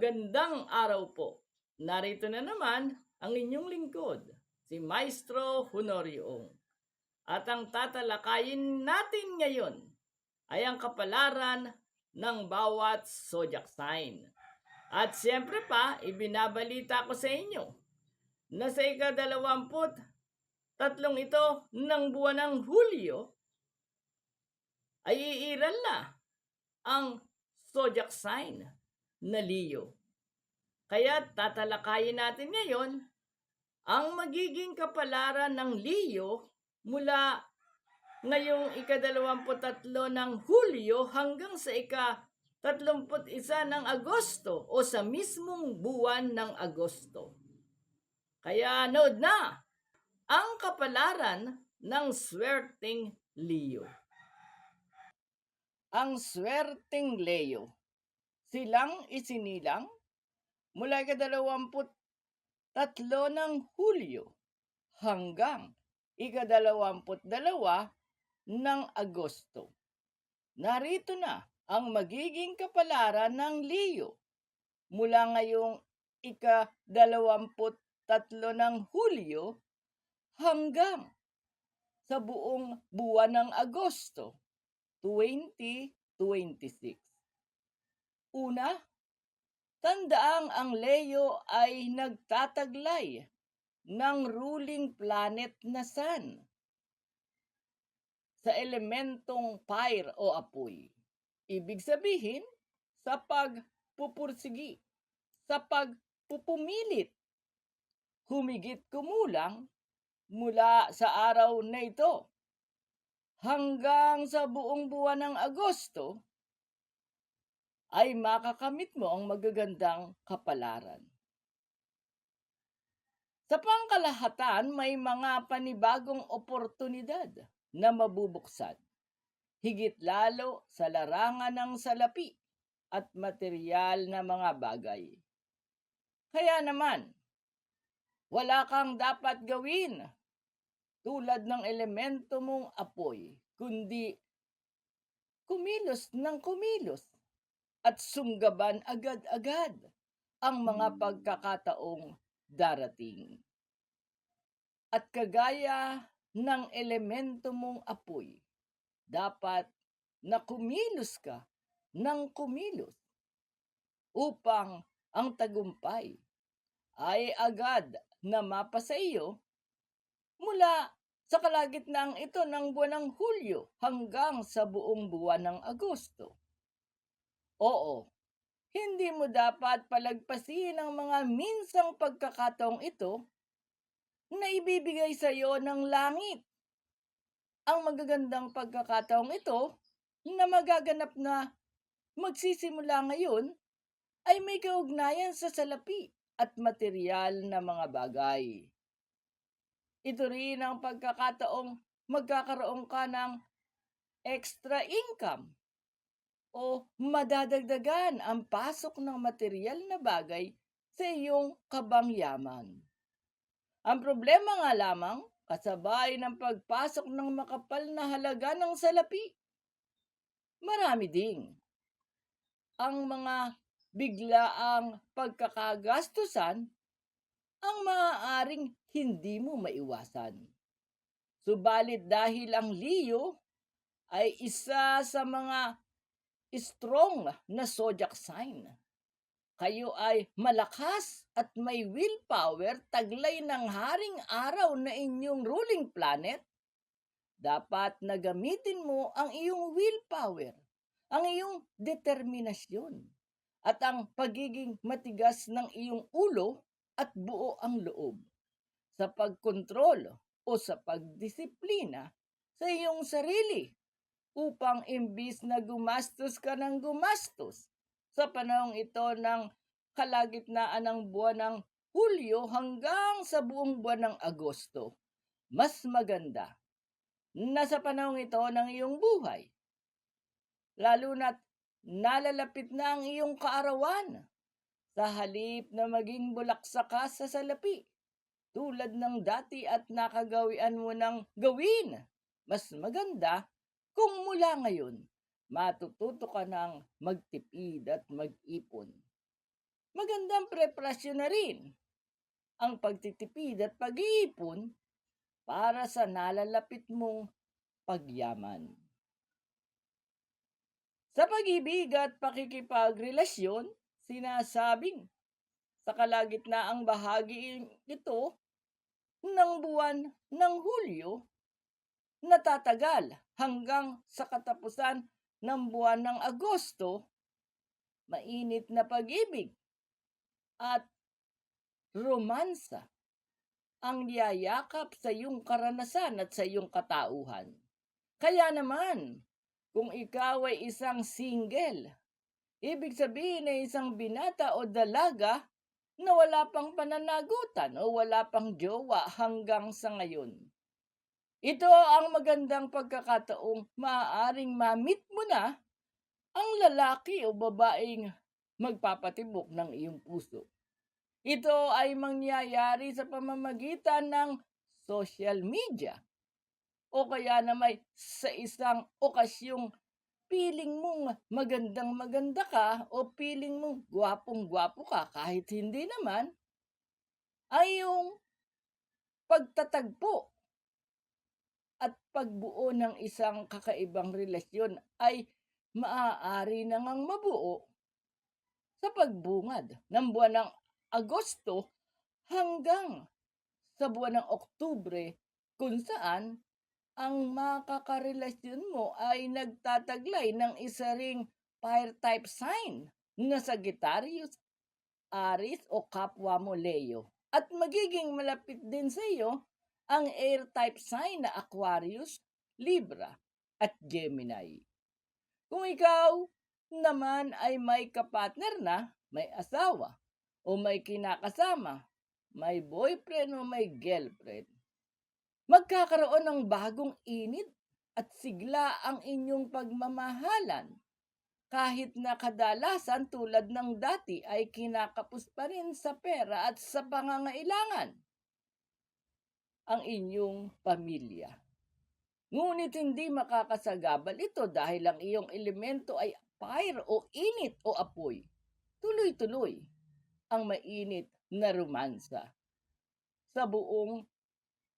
Magandang araw po. Narito na naman ang inyong lingkod, si Maestro Honorio. At ang tatalakayin natin ngayon ay ang kapalaran ng bawat zodiac sign. At siyempre pa, ibinabalita ko sa inyo na sa ika-dalawamput tatlong ito ng buwan ng Hulyo ay iiral na ang zodiac sign na Leo. Kaya tatalakayin natin ngayon ang magiging kapalaran ng Leo mula ngayong ika-23 ng Hulyo hanggang sa ika-31 ng Agosto o sa mismong buwan ng Agosto. Kaya nood na ang kapalaran ng swerteng Leo. Ang swerteng Leo, silang isinilang mula ika-23 ng Hulyo hanggang ika-22 ng Agosto. Narito na ang magiging kapalaran ng Leo mula ngayong ika-23 ng Hulyo hanggang sa buong buwan ng Agosto 2026. Una, tandaang ang Leo ay nagtataglay ng ruling planet na Sun sa elementong fire o apoy. Ibig sabihin, sa pagpupursigi, sa pagpupumilit, humigit kumulang mula sa araw na ito hanggang sa buong buwan ng Agosto ay makakamit mo ang magagandang kapalaran. Sa pangkalahatan, may mga panibagong oportunidad na mabubuksan, higit lalo sa larangan ng salapi at material na mga bagay. Kaya naman, wala kang dapat gawin tulad ng elemento mong apoy, kundi kumilos ng kumilos at sunggaban agad-agad ang mga pagkakataong darating. At kagaya ng elemento mong apoy, dapat na kumilos ka ng kumilos upang ang tagumpay ay agad na mapasa iyo mula sa kalagitnaan ito ng buwan ng Hulyo hanggang sa buong buwan ng Agosto. Oo, hindi mo dapat palagpasin ang mga minsang pagkakataong ito na ibibigay sa iyo ng langit. Ang magagandang pagkakataong ito na magaganap na magsisimula ngayon ay may kaugnayan sa salapi at material na mga bagay. Ito rin ang pagkakataong magkakaroon ka ng extra income o madadagdagan ang pasok ng material na bagay sa iyong kabangyaman. Ang problema nga lamang, kasabay ng pagpasok ng makapal na halaga ng salapi, marami ding ang mga biglaang pagkakagastusan ang maaaring hindi mo maiwasan. Subalit dahil ang Leo ay isa sa mga strong na zodiac sign, kayo ay malakas at may willpower taglay ng haring araw na inyong ruling planet, dapat na gamitin mo ang iyong willpower, ang iyong determinasyon, at ang pagiging matigas ng iyong ulo at buo ang loob sa pagkontrol o sa pagdisiplina sa iyong sarili upang imbis na gumastos ka ng gumastos sa panahong ito ng kalagitnaan ng buwan ng Hulyo hanggang sa buong buwan ng Agosto, mas maganda na sa panahong ito ng iyong buhay, lalo na't nalalapit na ang iyong kaarawan, sa halip na maging bulaksa ka sa salapi tulad ng dati at nakagawian mo ng gawin, mas maganda kung mula ngayon matututo ka ng magtipid at mag-ipon. magandang preparasyon na rin ang pagtitipid at pag-iipon para sa nalalapit mong pagyaman. Sa pag-ibig at pakikipagrelasyon, sinasabing sa kalagitnaang bahagi ito ng buwan ng Hulyo, natatagal hanggang sa katapusan ng buwan ng Agosto, mainit na pag-ibig at romansa ang yayakap sa iyong karanasan at sa iyong katauhan. Kaya naman, kung ikaw ay isang single, ibig sabihin ay isang binata o dalaga na wala pang pananagutan o wala pang jowa hanggang sa ngayon. Ito ang magandang pagkakataong maaaring ma-meet mo na ang lalaki o babaeng magpapatibok ng iyong puso. Ito ay mangyayari sa pamamagitan ng social media o kaya naman sa isang okasyong piling mong magandang-maganda ka o piling mong gwapong-gwapo ka kahit hindi naman, ay yung pagtatagpo at pagbuo ng isang kakaibang relasyon ay maaari na ngang mabuo sa pagbungad ng buwan ng Agosto hanggang sa buwan ng Oktubre, kung saan ang makakarelasyon mo ay nagtataglay ng isa ring fire type sign na Sagittarius, Aries o kapwa mo Leo. At magiging malapit din sa iyo ang air type sign na Aquarius, Libra at Gemini. Kung ikaw naman ay may kapartner na, may asawa, o may kinakasama, may boyfriend o may girlfriend, magkakaroon ng bagong init at sigla ang inyong pagmamahalan. Kahit na kadalasan tulad ng dati ay kinakapos pa rin sa pera at sa pangangailangan ang inyong pamilya. Ngunit hindi makakasagabal ito dahil ang iyong elemento ay fire o init o apoy. Tuloy-tuloy ang mainit na romansa sa buong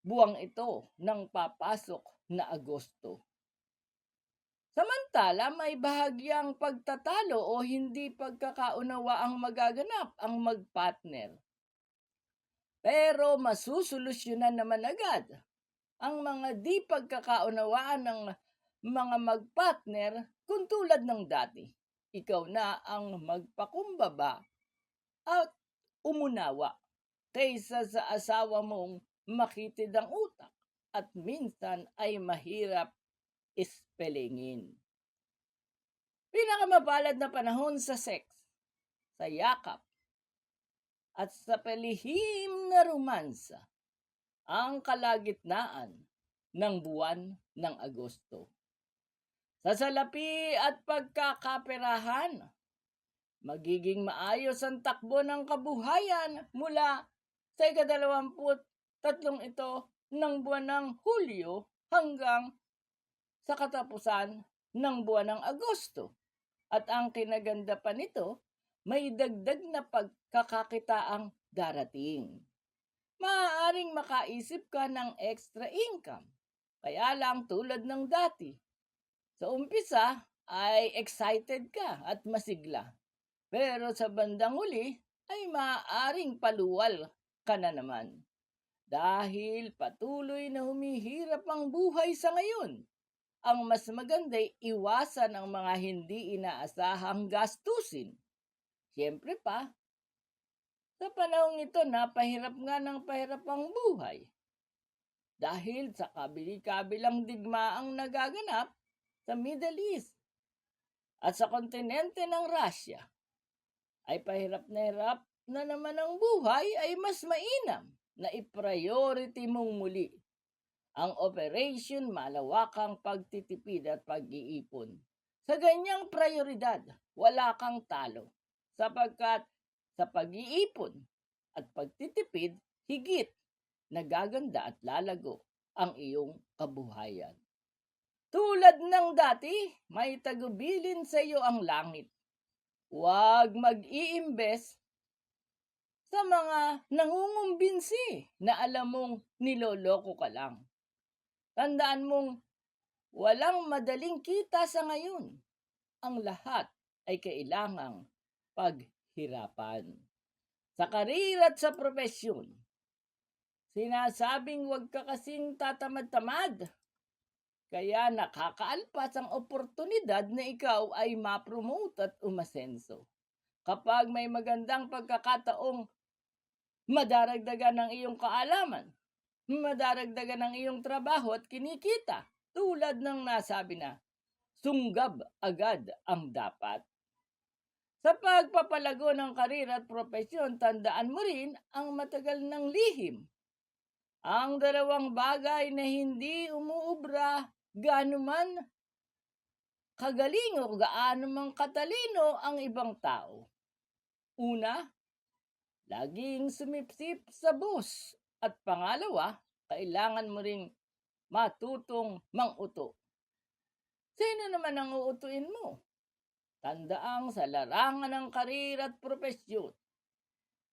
buwang ito ng papasok na Agosto. Samantala, may bahagyang pagtatalo o hindi pagkakaunawa ang magaganap ang magpartner. Pero masusolusyonan naman agad ang mga di pagkakaunawaan ng mga magpartner kung tulad ng dati. Ikaw na ang magpakumbaba at umunawa kaysa sa asawa mong makitid ang utak at minsan ay mahirap ispelingin. Pinakamapalad na panahon sa sex, sa yakap, at sa palihim na romansa, ang kalagitnaan ng buwan ng Agosto. Sa salapi at pagkakaperahan, magiging maayos ang takbo ng kabuhayan mula sa ika-23 ito ng buwan ng Hulyo hanggang sa katapusan ng buwan ng Agosto. At ang kinaganda pa nito, may dagdag na pagkakakitaang darating. Maaaring makaisip ka ng extra income. Kaya lang tulad ng dati, sa umpisa ay excited ka at masigla. Pero sa bandang huli ay maaaring paluwal ka na naman. Dahil patuloy na humihirap ang buhay sa ngayon, ang mas maganda ay iwasan ang mga hindi inaasahang gastusin. Siyempre pa, sa panahong ito napahirap nga ng pahirap ang buhay. Dahil sa kabili-kabilang digmaang nagaganap sa Middle East at sa kontinente ng Russia, ay pahirap na naman ang buhay, ay mas mainam na i-priority mong muli ang operation malawakang pagtitipid at pag-iipon. Sa ganyang prioridad, wala kang talo sapagkat sa pag-iipon at pagtitipid, higit nagaganda at lalago ang iyong kabuhayan. Tulad ng dati, may tagubilin sa iyo ang langit. Huwag mag-iimbes sa mga nangungumbinsi na alam mong niloloko ka lang. Tandaan mong walang madaling kita sa ngayon. Ang lahat ay kailangang paghirapan. Sa karir at sa propesyon, sinasabing huwag ka kasing tatamad-tamad. Kaya nakakaalpas ang oportunidad na ikaw ay ma-promote at umasenso. Kapag may magandang pagkakataong madaragdagan ng iyong kaalaman, madaragdagan ng iyong trabaho at kinikita, tulad ng nasabi na, sunggab agad ang dapat. Sa pagpapalago ng karir at propesyon, tandaan mo rin ang matagal ng lihim. Ang dalawang bagay na hindi umuubra gaano man kagaling o gaano man katalino ang ibang tao. Una, laging sumipsip sa boss. At pangalawa, kailangan mo ring matutong manguto. Sino naman ang uutuin mo? Tandaang sa larangan ng karir at propesyon,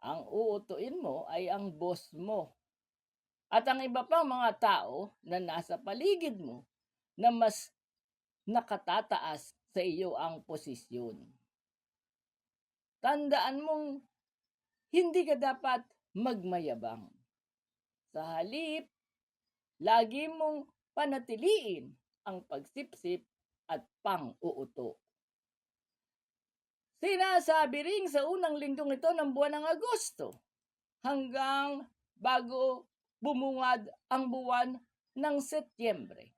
ang uutuin mo ay ang boss mo. At ang iba pang mga tao na nasa paligid mo na mas nakatataas sa iyo ang posisyon. Tandaan mong hindi ka dapat magmayabang. Sa halip, lagi mong panatiliin ang pagsipsip at pang-uuto. Sinasabi ring sa unang linggong ito ng buwan ng Agosto hanggang bago bumungad ang buwan ng Setyembre.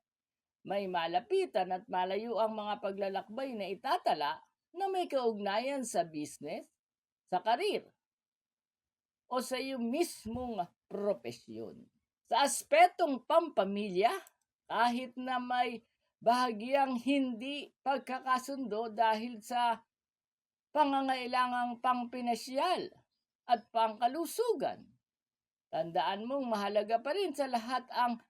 May malapitan at malayo ang mga paglalakbay na itatala na may kaugnayan sa business, sa karir, o sa iyong mismong propesyon. Sa aspetong pampamilya, kahit na may bahagyang hindi pagkakasundo dahil sa pangangailangang pangpinasyal at pangkalusugan, tandaan mong mahalaga pa rin sa lahat ang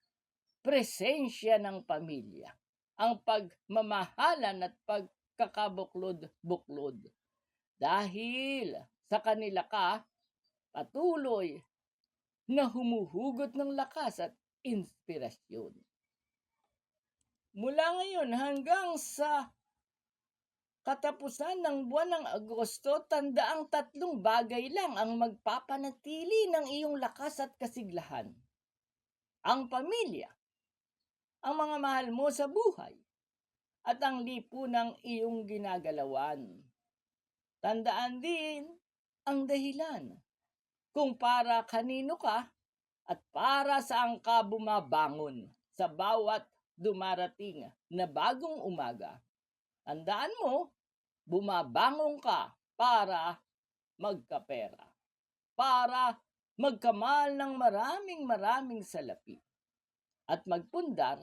presensya ng pamilya, ang pagmamahalan at pagkakabuklod-buklod. Dahil sa kanila ka patuloy na humuhugot ng lakas at inspirasyon. Mula ngayon hanggang sa katapusan ng buwan ng Agosto, tandaang 3 bagay lang ang magpapanatili ng iyong lakas at kasiglahan. Ang pamilya, ang mga mahal mo sa buhay, at ang lipunang iyong ginagalawan. Tandaan din ang dahilan kung para kanino ka at para saan ka bumabangon sa bawat dumarating na bagong umaga. Tandaan mo, bumabangon ka para magkapera, para magkamal ng maraming salapi, at magpundar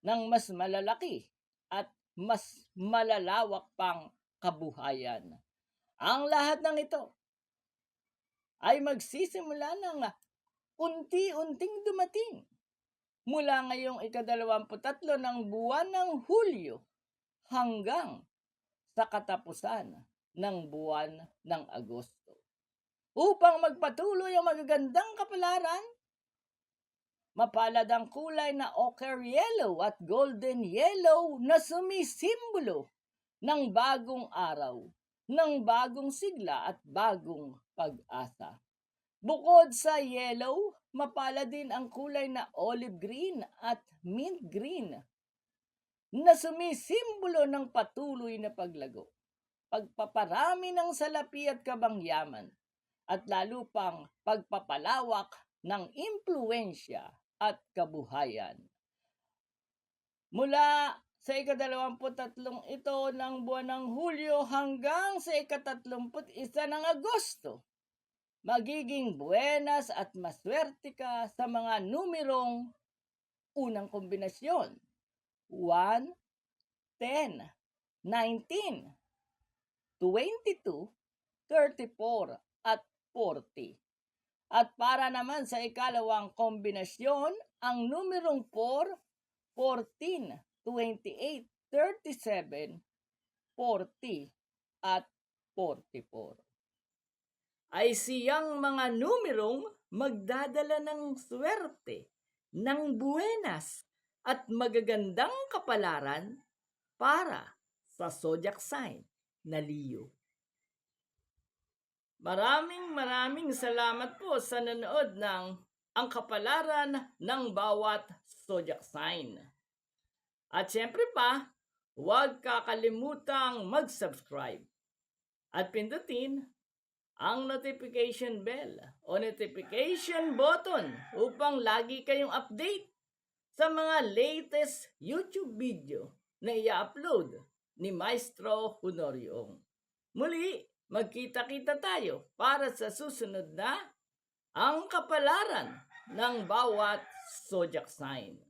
ng mas malalaki at mas malalawak pang kabuhayan. Ang lahat ng ito ay magsisimula ng unti-unting dumating mula ngayong 23 ng buwan ng Hulyo hanggang sa katapusan ng buwan ng Agosto. Upang magpatuloy ang magagandang kapalaran, mapalad ang kulay na ochre yellow at golden yellow na sumisimbolo ng bagong araw, ng bagong sigla at bagong pag-asa. Bukod sa yellow, mapalad din ang kulay na olive green at mint green na sumisimbolo ng patuloy na paglago, pagpaparami ng salapi at kabangyaman, at lalo pang pagpapalawak ng impluwensya at kabuhayan. Mula sa 23 ito ng buwan ng Hulyo hanggang sa 31 ng Agosto, magiging buenas at maswerte ka sa mga numerong unang kombinasyon: 1, 10, 19, 22, 34, at 40. At para naman sa ikalawang kombinasyon, ang numerong 4, 14, 28, 37, 40, at 44. ay siyang mga numerong magdadala ng swerte, ng buenas at magagandang kapalaran para sa zodiac sign na Leo. Maraming salamat po sa nanood ng Ang Kapalaran ng Bawat Zodiac Sign. At syempre pa, huwag kakalimutang mag-subscribe at pindutin ang notification bell o notification button upang lagi kayong update sa mga latest YouTube video na i-upload ni Maestro Honorio. Muli, magkita-kita tayo para sa susunod na Ang Kapalaran ng Bawat Zodiac Sign.